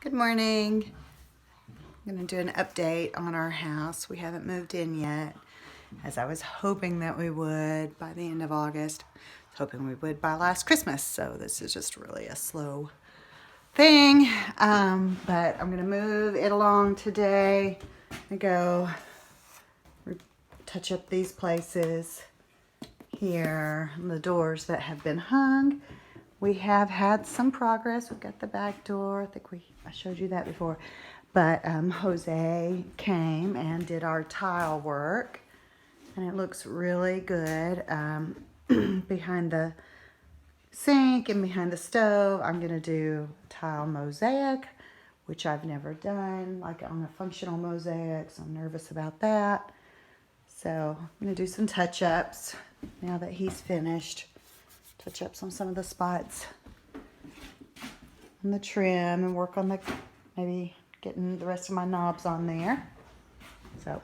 Good morning. I'm going to do an update on our house. We haven't moved in yet, as I was hoping that we would by the end of August. I was hoping we would by last Christmas, so this is just really a slow thing. But I'm going to move it along today. I go touch up these places here, the doors that have been hung. We have had some progress. We've got the back door. I think I showed you that before. But Jose came and did our tile work, and it looks really good. Behind the sink and behind the stove, I'm gonna do tile mosaic, which I've never done, like on a functional mosaic, so I'm nervous about that. So I'm gonna do some touch-ups now that he's finished. Touch-ups on some of the spots on the trim and work on maybe getting the rest of my knobs on there. So